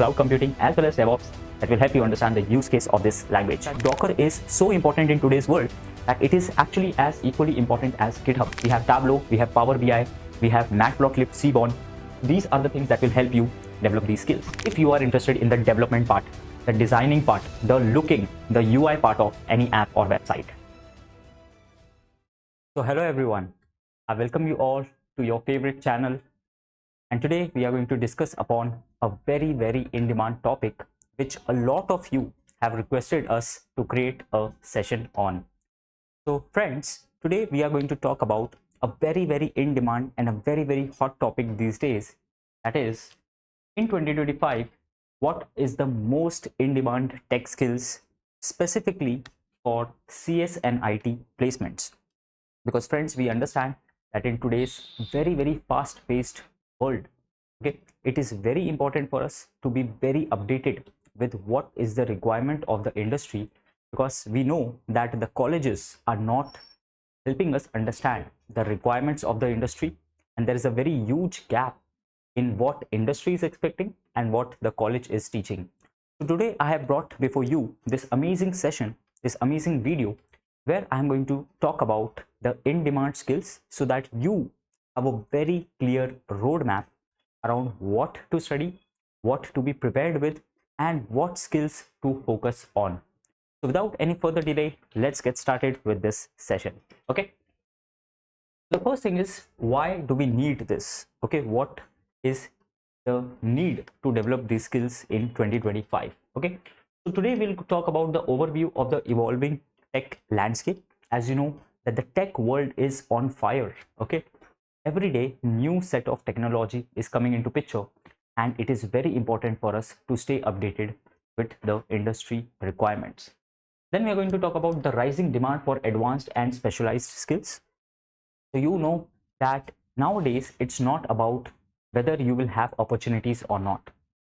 cloud computing as well as DevOps that will help you understand the use case of this language. Docker is so important in today's world that it is actually as equally important as GitHub. We have Tableau, we have Power BI, we have Matplotlib, Seaborn. These are the things that will help you develop these skills. If you are interested in the development part, the designing part, the looking, the UI part of any app or website. So hello everyone, I welcome you all to your favorite channel, and today we are going to discuss upon a very in-demand topic which a lot of you have requested us to create a session on. So friends, today we are going to talk about a very in-demand and a very hot topic these days, that is, in 2025, what is the most in-demand tech skills specifically for CS and IT placements? Because friends, we understand that in today's very fast-paced world, okay, it is very important for us to be very updated with what is the requirement of the industry, because we know that the colleges are not helping us understand the requirements of the industry, and there is a very huge gap in what industry is expecting and what the college is teaching. So today I have brought before you this amazing session, this amazing video, where I am going to talk about the in-demand skills so that you have a very clear roadmap around what to study, what to be prepared with, and what skills to focus on. So without any further delay, let's get started with this session. Okay. The first thing is, why do we need this? Okay, what is the need to develop these skills in 2025? Okay, so today we'll talk about the overview of the evolving tech landscape. As you know that the tech world is on fire. Okay, every day new set of technology is coming into picture, and it is very important for us to stay updated with the industry requirements. Then we are going to talk about the rising demand for advanced and specialized skills. So you know that nowadays it's not about whether you will have opportunities or not.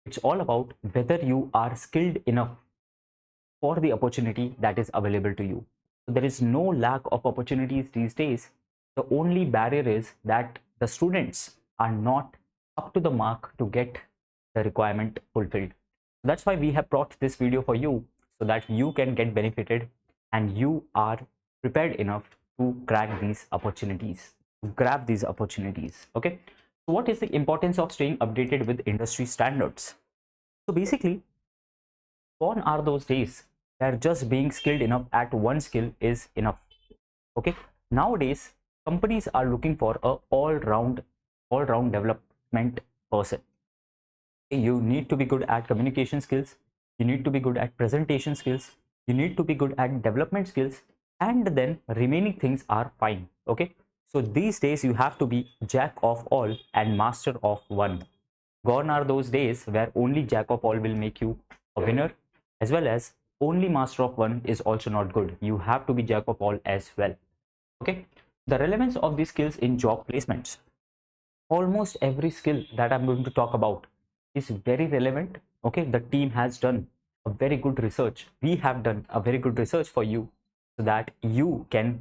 It's all about whether you are skilled enough for the opportunity that is available to you. So there is no lack of opportunities these days. The only barrier is that the students are not up to the mark to get the requirement fulfilled. That's why we have brought this video for you, so that you can get benefited and you are prepared enough to crack these opportunities, to grab these opportunities. Okay, so what is the importance of staying updated with industry standards? So basically, gone are those days where just being skilled enough at one skill is enough. Okay, nowadays companies are looking for a all-round development person. You need to be good at communication skills, you need to be good at presentation skills, you need to be good at development skills, and then remaining things are fine. Okay, so these days you have to be jack of all and master of one. Gone are those days where only jack of all will make you a winner, as well as only master of one is also not good. You have to be jack of all as well. Okay, the relevance of these skills in job placements. Almost every skill that I'm going to talk about is very relevant. Okay, the team has done a very good research. We have done a very good research for you, so that you can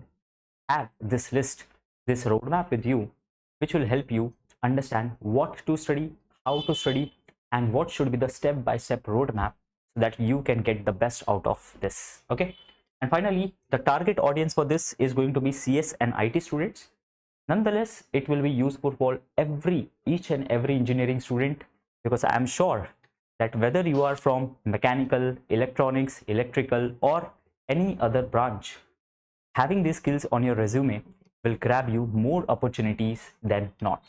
have this list, this roadmap with you, which will help you understand what to study, how to study, and what should be the step-by-step roadmap, so that you can get the best out of this. Okay, and finally, the target audience for this is going to be CS and IT students. Nonetheless, it will be useful for each and every engineering student, because I am sure that whether you are from mechanical, electronics, electrical, or any other branch, having these skills on your resume will grab you more opportunities than not.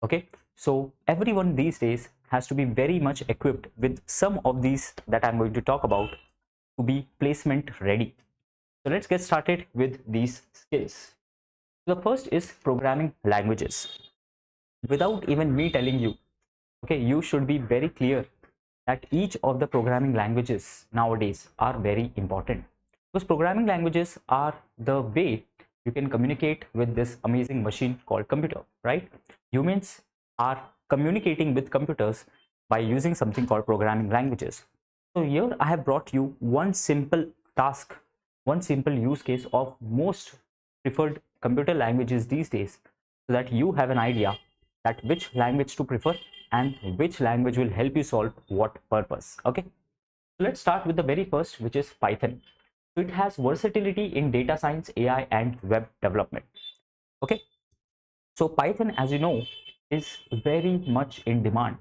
Okay, so everyone these days has to be very much equipped with some of these that I'm going to talk about to be placement ready. So let's get started with these skills. The first is programming languages. Without even me telling you, okay, you should be very clear that each of the programming languages nowadays are very important, because programming languages are the way you can communicate with this amazing machine called computer, right? Humans are communicating with computers by using something called programming languages. So here I have brought you one simple task, one simple use case of most preferred computer languages these days, so that you have an idea that which language to prefer and which language will help you solve what purpose. Okay, so let's start with the very first, which is Python. So it has versatility in data science, AI, and web development. Okay, so Python, as you know, is very much in demand.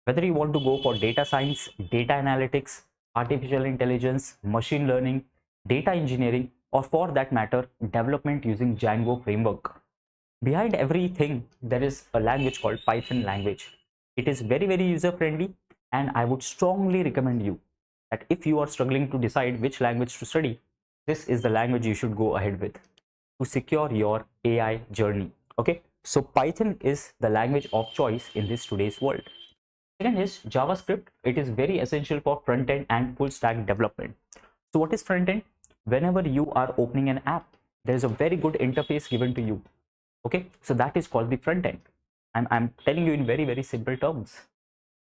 Whether you want to go for data science, data analytics, artificial intelligence, machine learning, data engineering, or for that matter, development using Django framework. Behind everything, there is a language called Python language. It is very, very user friendly, and I would strongly recommend you that if you are struggling to decide which language to study, this is the language you should go ahead with to secure your AI journey. Okay, so Python is the language of choice in this today's world. Second is JavaScript. It is very essential for front end and full stack development. So what is front end? Whenever you are opening an app, there is a very good interface given to you. Okay, so that is called the front end. I'm telling you in very, very simple terms.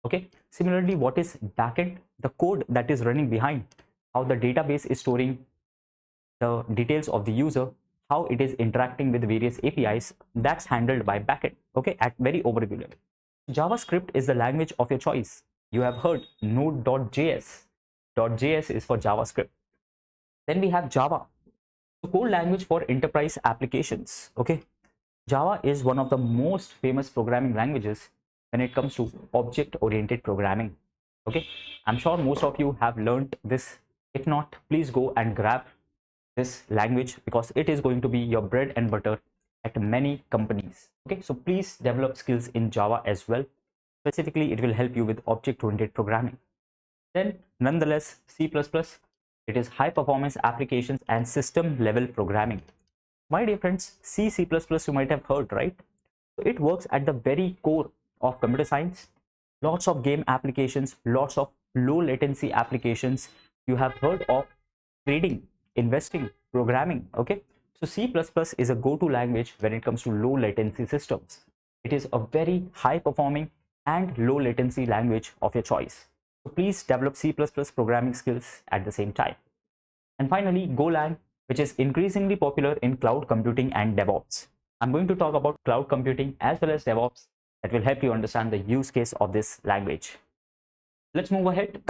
Okay, similarly, what is backend? The code that is running behind, how the database is storing the details of the user, how it is interacting with various APIs, that's handled by backend. Okay, at very overview level. JavaScript is the language of your choice. You have heard Node.js. .js is for JavaScript. Then we have Java, the code language for enterprise applications. Okay, Java is one of the most famous programming languages when it comes to object-oriented programming. Okay, I'm sure most of you have learned this. If not, please go and grab this language because it is going to be your bread and butter at many companies. Okay, so please develop skills in Java as well. Specifically, it will help you with object-oriented programming. Then, nonetheless, C++, it is high performance applications and system level programming. My dear friends, C++ you might have heard, right? So it works at the very core of computer science. Lots of game applications, lots of low latency applications. You have heard of trading, investing, programming. Okay, so C++ is a go-to language when it comes to low latency systems. It is a very high performing and low latency language of your choice. So please develop C++ programming skills at the same time. And finally, Golang, which is increasingly popular in cloud computing and DevOps. I'm going to talk about cloud computing as well as DevOps that will help you understand the use case of this language. Let's move ahead.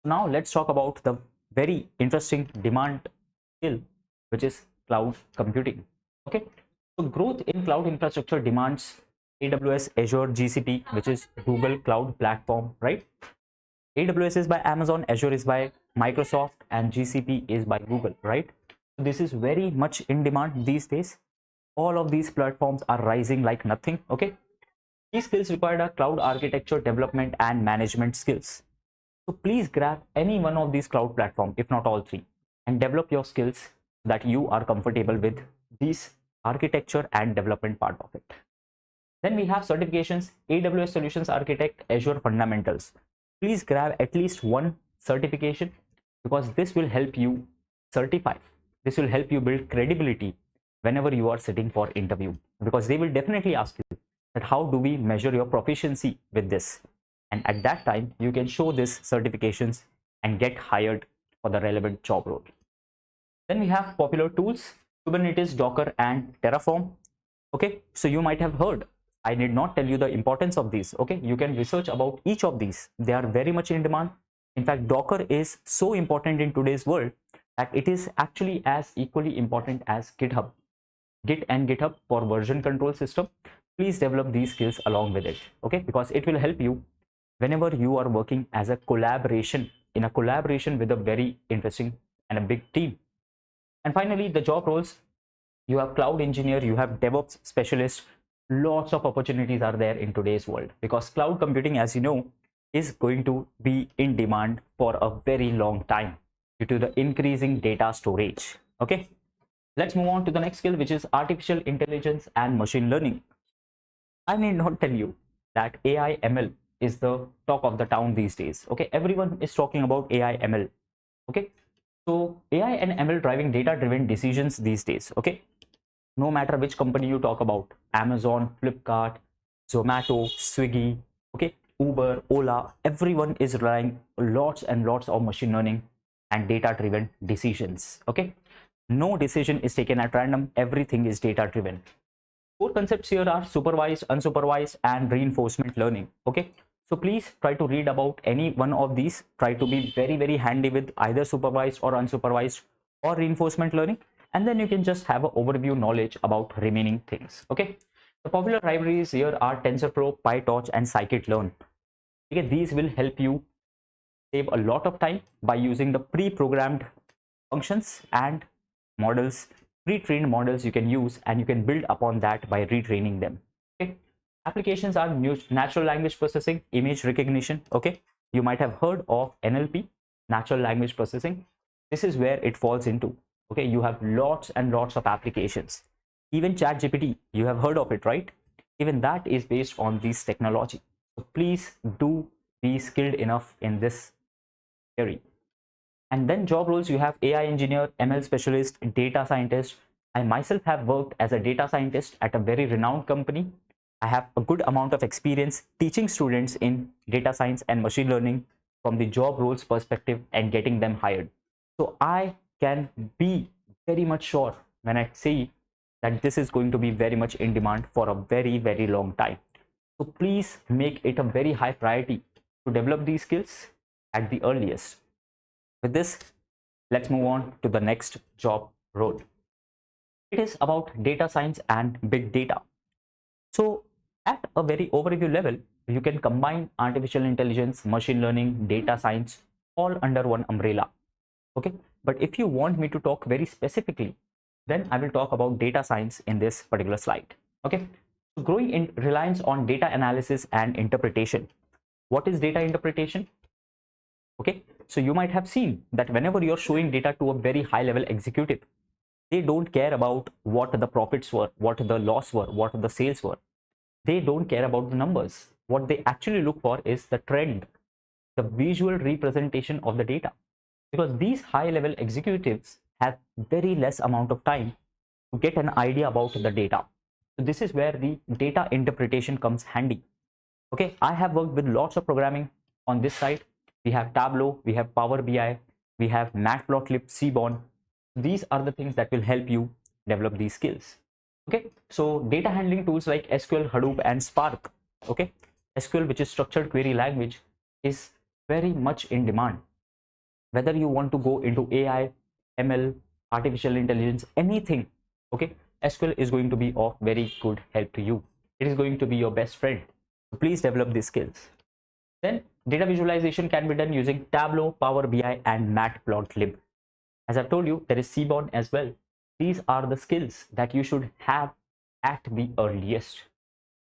Now let's talk about the very interesting demand skill, which is cloud computing. Okay, so growth in cloud infrastructure demands AWS, Azure, GCP, which is Google Cloud Platform, right? AWS is by Amazon, Azure is by Microsoft, and GCP is by Google, right? So this is very much in demand these days. All of these platforms are rising like nothing. Okay, these skills required are cloud architecture, development, and management skills. So please grab any one of these cloud platforms, if not all three, and develop your skills that you are comfortable with these architecture and development part of it. Then we have certifications: AWS Solutions Architect, Azure Fundamentals. Please grab at least one certification because this will help you certify. This will help you build credibility whenever you are sitting for interview, because they will definitely ask you that how do we measure your proficiency with this, and at that time you can show these certifications and get hired for the relevant job role. Then we have popular tools: Kubernetes, Docker, and Terraform. Okay, so you might have heard. I need not tell you the importance of these. Okay, you can research about each of these. They are very much in demand. In fact, Docker is so important in today's world that it is actually as equally important as GitHub. Git and GitHub for version control system. Please develop these skills along with it. Okay, because it will help you whenever you are working as a collaboration, in a collaboration with a very interesting and a big team. And finally, the job roles: you have cloud engineer, you have DevOps specialist. Lots of opportunities are there in today's world because cloud computing, as you know, is going to be in demand for a very long time due to the increasing data storage. Okay, let's move on to the next skill, which is artificial intelligence and machine learning. I need not tell you that AI ML is the talk of the town these days. Okay, everyone is talking about AI ML. Okay, so AI and ML driving data driven decisions these days. Okay, no matter which company you talk about, Amazon, Flipkart, Zomato, Swiggy, okay, Uber, Ola, everyone is relying lots and lots of machine learning and data driven decisions. Okay, no decision is taken at random, everything is data driven. Core concepts here are supervised, unsupervised, and reinforcement learning. Okay, so please try to read about any one of these. Try to be very handy with either supervised or unsupervised or reinforcement learning, and then you can just have an overview knowledge about remaining things. Okay, the popular libraries here are TensorFlow, PyTorch, and scikit-learn. Okay, these will help you save a lot of time by using the pre-programmed functions and models, pre-trained models you can use, and you can build upon that by retraining them. Okay, applications are natural language processing, image recognition. Okay, you might have heard of NLP, natural language processing. This is where it falls into. Okay, you have lots and lots of applications. Even ChatGPT, you have heard of it, right? Even that is based on this technology. So please do be skilled enough in this area. And then job roles, you have AI engineer, ML specialist, data scientist. I myself have worked as a data scientist at a very renowned company. I have a good amount of experience teaching students in data science and machine learning from the job roles perspective and getting them hired. So I can be very much sure when I say that this is going to be very much in demand for a very long time. So please make it a very high priority to develop these skills at the earliest. With this, let's move on to the next job role. It is about data science and big data. So at a very overview level, you can combine artificial intelligence, machine learning, data science all under one umbrella. Okay, but if you want me to talk very specifically, then I will talk about data science in this particular slide. Okay, so growing in reliance on data analysis and interpretation. What is data interpretation? Okay, so you might have seen that whenever you're showing data to a very high level executive, they don't care about what the profits were, what the loss were, what the sales were. They don't care about the numbers. What they actually look for is the trend, the visual representation of the data, because these high level executives have very less amount of time to get an idea about the data. So this is where the data interpretation comes handy. Okay, I have worked with lots of programming on this side. We have Tableau, we have Power BI, we have Matplotlib, Seaborn. These are the things that will help you develop these skills. Okay, so data handling tools like SQL, Hadoop, and Spark. Okay, SQL, which is structured query language, is very much in demand. Whether you want to go into AI, ML, artificial intelligence, anything, okay, SQL is going to be of very good help to you. It is going to be your best friend. So please develop these skills. Then data visualization can be done using Tableau, Power BI, and Matplotlib. As I've told you, there is Seaborn as well. These are the skills that you should have at the earliest,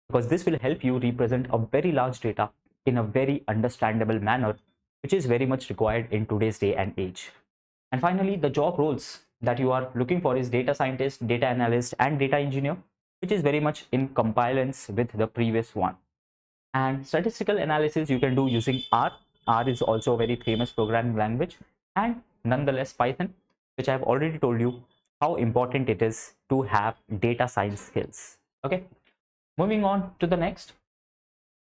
because this will help you represent a very large data in a very understandable manner, which is very much required in today's day and age. And finally, the job roles that you are looking for is data scientist, data analyst, and data engineer, which is very much in compliance with the previous one. And statistical analysis you can do using R. R is also a very famous programming language, and nonetheless Python, which I have already told you how important it is to have data science skills. Okay, moving on to the next,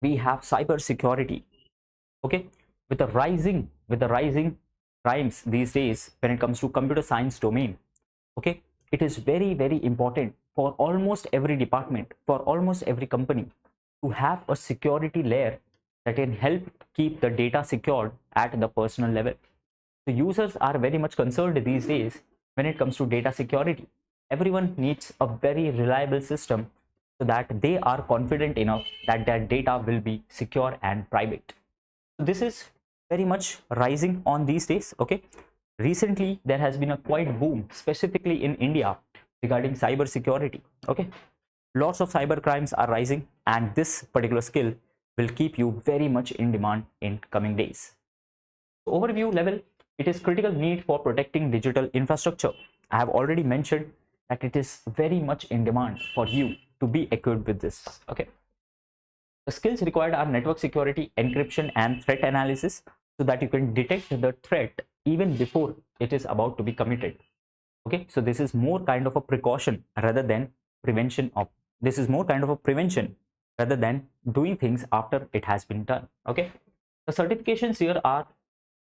we have cybersecurity. Okay, with the rising crimes these days when it comes to computer science domain, okay, it is very important for almost every department, for almost every company, to have a security layer that can help keep the data secured at the personal level. So users are very much concerned these days when it comes to data security. Everyone needs a very reliable system so that they are confident enough that their data will be secure and private. So this is very much rising on these days. Okay, recently there has been a quite boom, specifically in India, regarding cyber security. Okay, lots of cyber crimes are rising, and this particular skill will keep you very much in demand in coming days. Overview level, it is critical need for protecting digital infrastructure. I have already mentioned that it is very much in demand for you to be equipped with this. Okay, the skills required are network security, encryption, and threat analysis, so that you can detect the threat even before it is about to be committed. Okay, so this is more kind of a precaution rather than prevention of, this is more kind of a prevention rather than doing things after it has been done. Okay, the certifications here are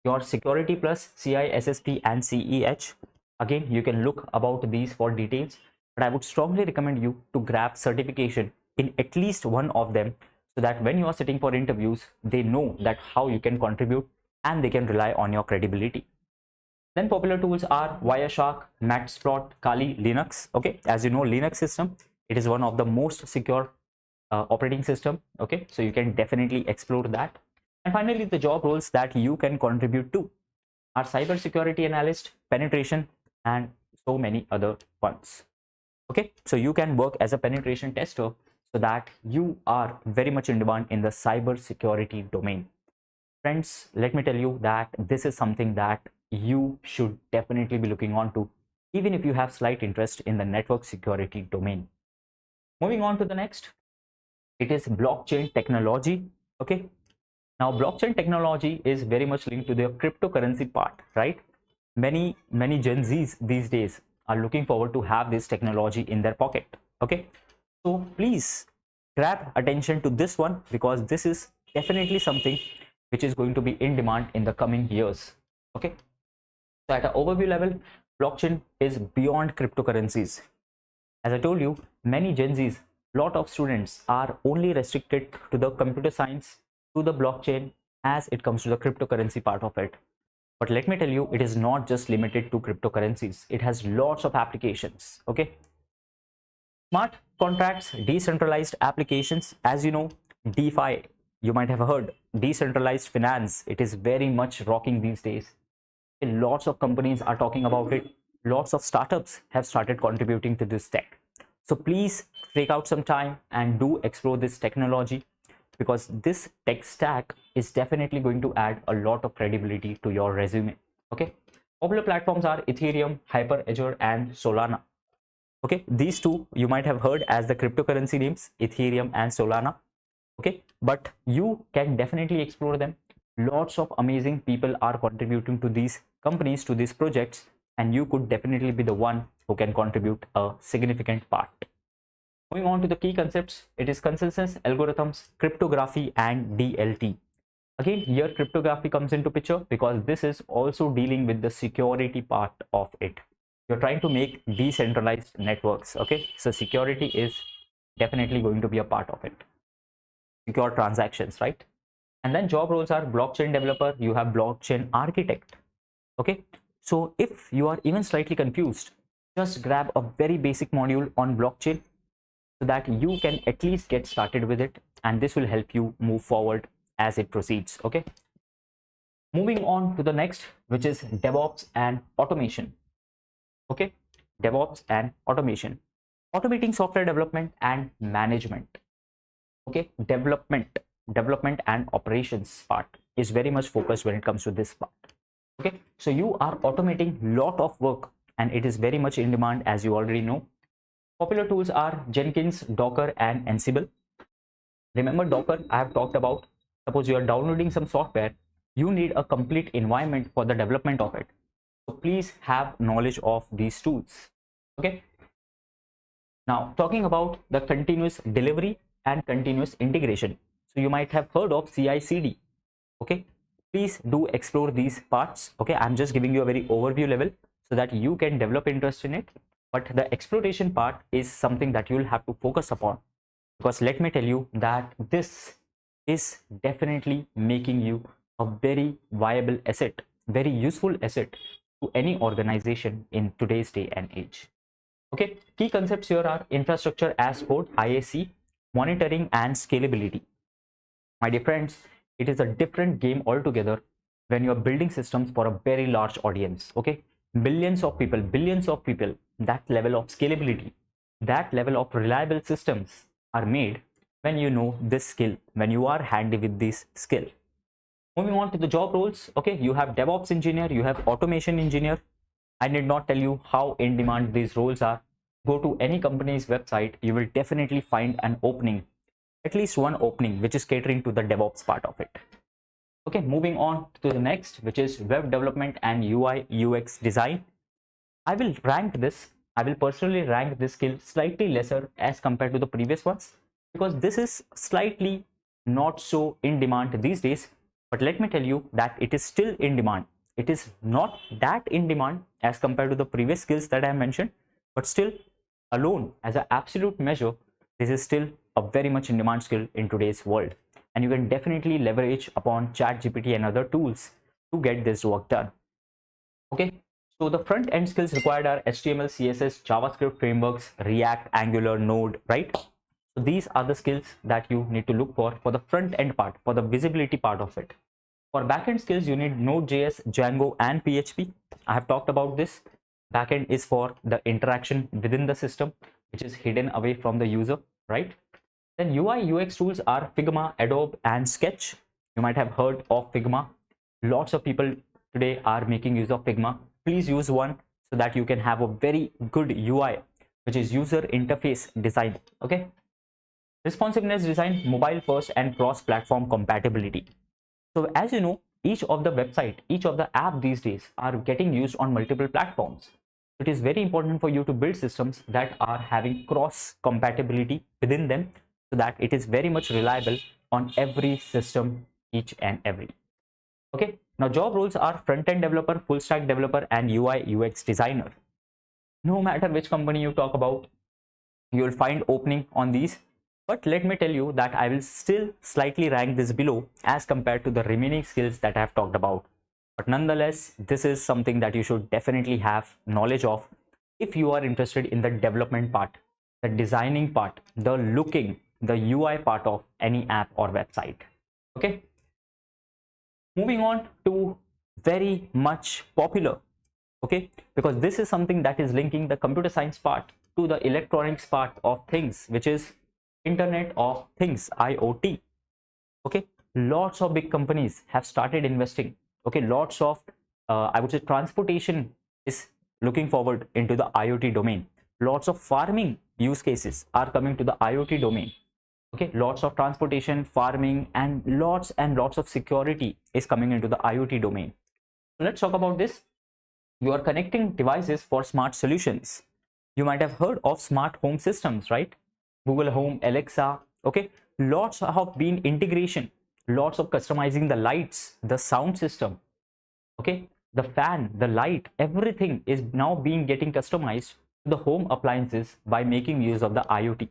your Security Plus, CISSP, and CEH. Again, you can look about these for details. but I would strongly recommend you to grab certification in at least one of them, so that when you are sitting for interviews, they know that how you can contribute and they can rely on your credibility. Then popular tools are Wireshark, Matplotlib, Kali, Linux. Okay, as you know, Linux system, it is one of the most secure operating system. Okay, so you can definitely explore that. And finally, the job roles that you can contribute to are cybersecurity analyst, penetration, and so many other ones. Okay, so you can work as a penetration tester, so that you are very much in demand in the cybersecurity domain. Friends, let me tell you that this is something that you should definitely be looking on to, even if you have slight interest in the network security domain. Moving on to the next, it is blockchain technology. Okay, now blockchain technology is very much linked to the cryptocurrency part, right? Many Gen Zs these days are looking forward to have this technology in their pocket. Okay, so please grab attention to this one, because this is definitely something which is going to be in demand in the coming years. Okay, so at an overview level, blockchain is beyond cryptocurrencies. As I told you, many Gen Zs, lot of students are only restricted to the computer science, to the blockchain, as it comes to the cryptocurrency part of it. But let me tell you, it is not just limited to cryptocurrencies. It has lots of applications. Okay, smart contracts, decentralized applications. As you know, DeFi, you might have heard, decentralized finance, it is very much rocking these days. Lots of companies are talking about it. Lots of startups have started contributing to this tech. So please take out some time and do explore this technology, because this tech stack is definitely going to add a lot of credibility to your resume. Okay, popular platforms are Ethereum, Hyper-Ledger, and Solana. Okay, these two you might have heard as the cryptocurrency names, Ethereum and Solana. Okay, but you can definitely explore them. Lots of amazing people are contributing to these companies, to these projects, and you could definitely be the one who can contribute a significant part. Moving on to the key concepts, it is consensus, algorithms, cryptography, and DLT. Again, here cryptography comes into picture, because this is also dealing with the security part of it. You're trying to make decentralized networks. Okay, so security is definitely going to be a part of it. Secure transactions, right? And then job roles are blockchain developer, you have blockchain architect. Okay, so if you are even slightly confused, just grab a very basic module on blockchain, so that you can at least get started with it, and this will help you move forward as it proceeds. Okay, moving on to the next, which is DevOps and automation. Okay, DevOps and automation, automating software development and management. Okay, development and operations part is very much focused when it comes to this part. Okay, so you are automating lot of work, and it is very much in demand, as you already know. Popular tools are Jenkins, Docker, and Ansible. Remember Docker, I have talked about. Suppose you are downloading some software, you need a complete environment for the development of it. So please have knowledge of these tools. Okay, now talking about the continuous delivery and continuous integration. So you might have heard of CI/CD. Okay, please do explore these parts. Okay, I'm just giving you a very overview level, so that you can develop interest in it. But the exploration part is something that you'll have to focus upon, because let me tell you that this is definitely making you a very viable asset, very useful asset to any organization in today's day and age. Okay, key concepts here are infrastructure as code, IAC, monitoring, and scalability. My dear friends, it is a different game altogether when you are building systems for a very large audience. Okay, billions of people, that level of scalability, that level of reliable systems are made when you know this skill, when you are handy with this skill. Moving on to the job roles. Okay, you have DevOps engineer, you have automation engineer. I need not tell you how in demand these roles are. Go to any company's website, you will definitely find an opening, at least one opening, which is catering to the DevOps part of it. Okay, moving on to the next, which is web development and UI UX design. I will personally rank this skill slightly lesser as compared to the previous ones, because this is slightly not so in demand these days. But let me tell you that it is still in demand. It is not that in demand as compared to the previous skills that I mentioned, but still alone as an absolute measure, this is still a very much in demand skill in today's world, and you can definitely leverage upon ChatGPT and other tools to get this work done. Okay, so the front end skills required are HTML, CSS, JavaScript frameworks, React, Angular, Node, right? So these are the skills that you need to look for the front end part, for the visibility part of it. For backend skills, you need Node.js, Django, and PHP. I have talked about this. Backend is for the interaction within the system, which is hidden away from the user, right? Then UI UX tools are Figma, Adobe, and Sketch. You might have heard of Figma. Lots of people today are making use of Figma. Please use one so that you can have a very good UI, which is user interface design. Okay. Responsiveness design, mobile first, and cross-platform compatibility. So as you know, each of the website, each of the app these days are getting used on multiple platforms. It is very important for you to build systems that are having cross compatibility within them, so that it is very much reliable on every system, each and every. Okay, now job roles are front-end developer, full stack developer, and UI UX designer. No matter which company you talk about, you will find opening on these. But let me tell you that I will still slightly rank this below as compared to the remaining skills that I have talked about. But nonetheless, this is something that you should definitely have knowledge of if you are interested in the development part, the designing part, the looking, the UI part of any app or website. Okay. Moving on to very much popular, okay, because this is something that is linking the computer science part to the electronics part of things, which is Internet of Things, IoT. Okay, lots of big companies have started investing. Okay, lots of I would say transportation is looking forward into the IoT domain. Lots of farming use cases are coming to the IoT domain. Okay, lots of transportation, farming, and lots of security is coming into the IoT domain. So let's talk about this. You are connecting devices for smart solutions. You might have heard of smart home systems, right? Google Home, Alexa. Okay, lots have been integration, lots of customizing the lights, the sound system. Okay, the fan, the light, everything is now being getting customized to the home appliances by making use of the IoT,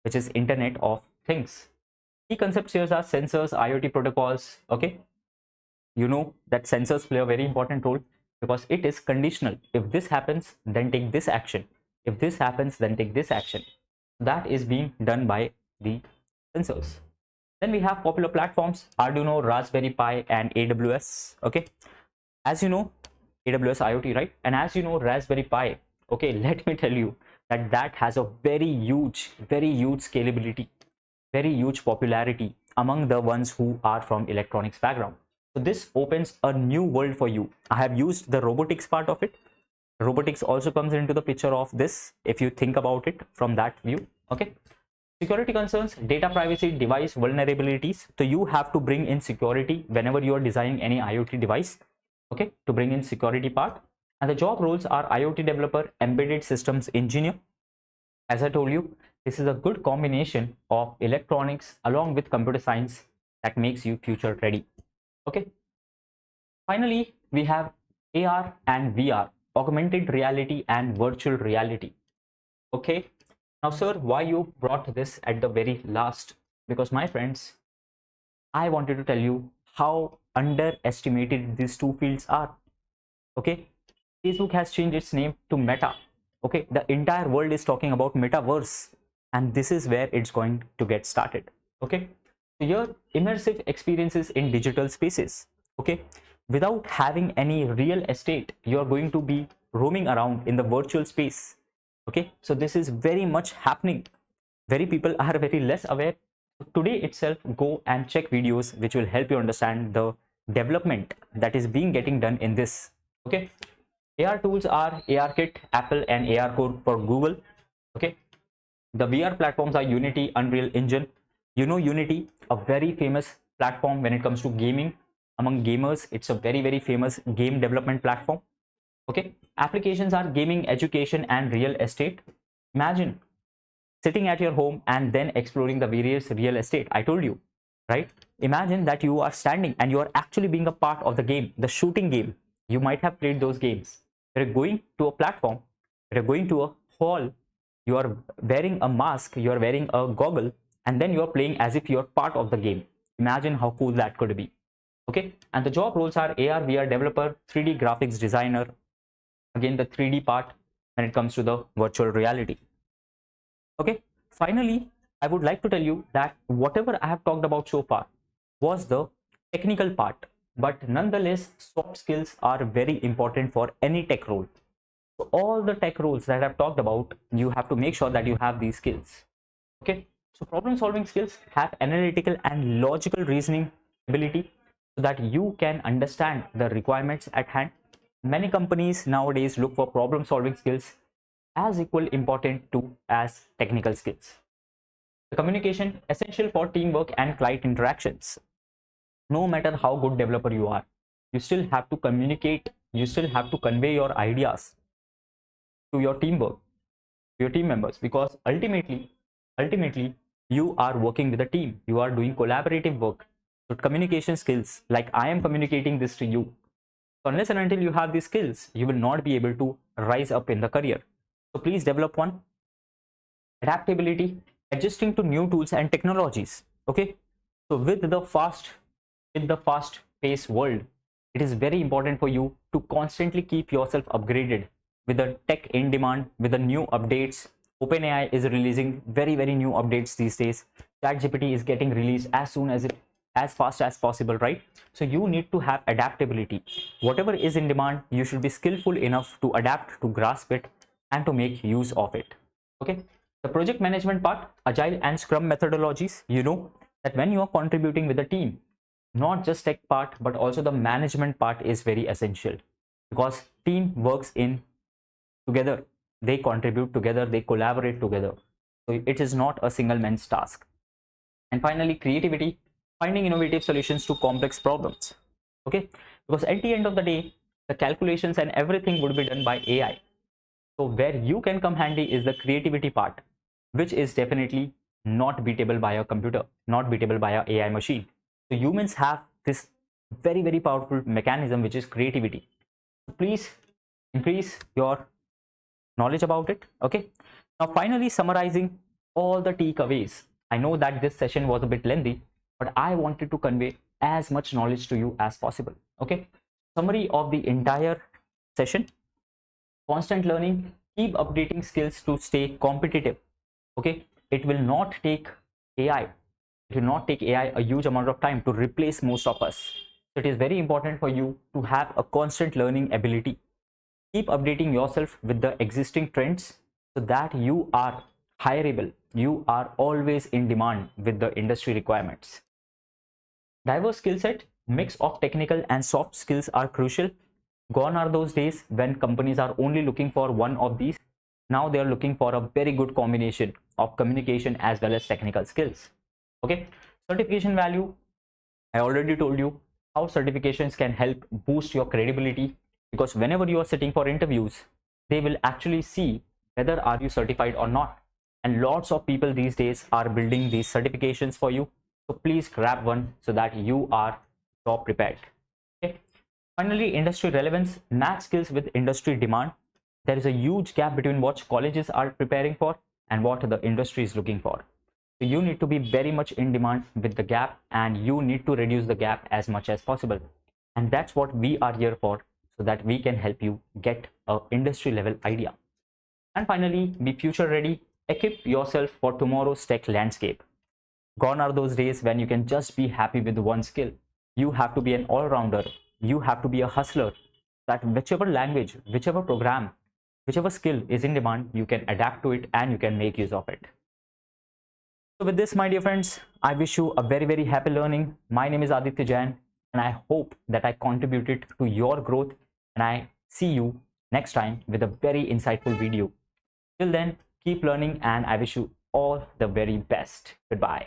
which is Internet of Things. Key concepts here are sensors, IoT protocols. Okay, you know that sensors play a very important role because it is conditional. If this happens, then take this action. If this happens, then take this action. That is being done by the sensors. Then we have popular platforms, Arduino, Raspberry Pi, and AWS. Okay, as you know, AWS IoT, right? And as you know, Raspberry Pi. Okay, let me tell you that that has a very huge scalability, very huge popularity among the ones who are from electronics background. So this opens a new world for you. I have used the robotics part of it. Robotics also comes into the picture of this if you think about it from that view. Okay, security concerns, data privacy, device vulnerabilities. So you have to bring in security whenever you are designing any IoT device. Okay, to bring in security part. And the job roles are IoT developer, embedded systems engineer. As I told you, this is a good combination of electronics along with computer science that makes you future ready. Okay, finally we have AR and VR, augmented reality and virtual reality. Okay, now sir, why you brought this at the very last? Because my friends, I wanted to tell you how underestimated these two fields are. Okay, Facebook has changed its name to Meta. Okay, the entire world is talking about metaverse, and this is where it's going to get started. Okay, so here immersive experiences in digital spaces. Okay, without having any real estate, you're going to be roaming around in the virtual space. Okay, so this is very much happening. Very people are very less aware. Today itself, go and check videos which will help you understand the development that is being getting done in this. Okay, AR tools are ARKit, Apple, and AR Core for Google. Okay, the VR platforms are Unity, Unreal Engine. You know Unity, a very famous platform when it comes to gaming. Among gamers, it's a very famous game development platform. Okay, applications are gaming, education, and real estate. Imagine sitting at your home and then exploring the various real estate. I told you, right? Imagine that you are standing and you are actually being a part of the game, the shooting game. You might have played those games. You're going to a platform, you're going to a hall, You are wearing a mask, you are wearing a goggle, and then you are playing as if you are part of the game. Imagine how cool that could be. Okay, and the job roles are AR, VR developer, 3D graphics designer, again the 3D part when it comes to the virtual reality. Okay, finally, I would like to tell you that whatever I have talked about so far was the technical part, but nonetheless, soft skills are very important for any tech role. So all the tech roles that I've talked about, you have to make sure that you have these skills. Okay, so problem solving skills have analytical and logical reasoning ability so that you can understand the requirements at hand. Many companies nowadays look for problem solving skills as equal important to as technical skills. The communication essential for teamwork and client interactions. No matter how good developer you are, you still have to communicate, you still have to convey your ideas to your teamwork, to your team members, because ultimately you are working with a team, you are doing collaborative work. So communication skills, like I am communicating this to you, so unless and until you have these skills, you will not be able to rise up in the career. So please develop one. Adaptability, adjusting to new tools and technologies. Okay, so with the fast paced world, it is very important for you to constantly keep yourself upgraded with the tech in demand, with the new updates. OpenAI is releasing very new updates these days. ChatGPT is getting released as fast as possible, right? So you need to have adaptability. Whatever is in demand, you should be skillful enough to adapt, to grasp it, and to make use of it. Okay, the project management part, agile and scrum methodologies. You know that when you are contributing with a team, not just tech part but also the management part is very essential, because team works in together, they contribute together, they collaborate together, so it is not a single man's task. And finally, creativity, finding innovative solutions to complex problems. Okay, because at the end of the day, the calculations and everything would be done by AI. So where you can come handy is the creativity part, which is definitely not beatable by a computer, not beatable by a AI machine. So humans have this very powerful mechanism, which is creativity. So please increase your knowledge about it. Okay, now finally summarizing all the takeaways. I know that this session was a bit lengthy, but I wanted to convey as much knowledge to you as possible. Okay, summary of the entire session: constant learning, keep updating skills to stay competitive. Okay, it will not take AI, it will not take AI a huge amount of time to replace most of us. So it is very important for you to have a constant learning ability. Keep updating yourself with the existing trends so that you are hireable, you are always in demand with the industry requirements. Diverse skill set, mix of technical and soft skills are crucial. Gone are those days when companies are only looking for one of these. Now they are looking for a very good combination of communication as well as technical skills. Okay, certification value, I already told you how certifications can help boost your credibility, because whenever you are sitting for interviews, they will actually see whether are you certified or not. And lots of people these days are building these certifications for you. So please grab one so that you are job prepared. Okay. Finally, industry relevance, match skills with industry demand. There is a huge gap between what colleges are preparing for and what the industry is looking for. So you need to be very much in demand with the gap, and you need to reduce the gap as much as possible. And that's what we are here for, so that we can help you get a industry level idea. And finally, be future ready. Equip yourself for tomorrow's tech landscape. Gone are those days when you can just be happy with one skill. You have to be an all-rounder. You have to be a hustler. That whichever language, whichever program, whichever skill is in demand, you can adapt to it and you can make use of it. So with this, my dear friends, I wish you a very happy learning. My name is Aditya Jain, and I hope that I contributed to your growth, and I see you next time with a very insightful video. Till then, keep learning, and I wish you all the very best. Goodbye.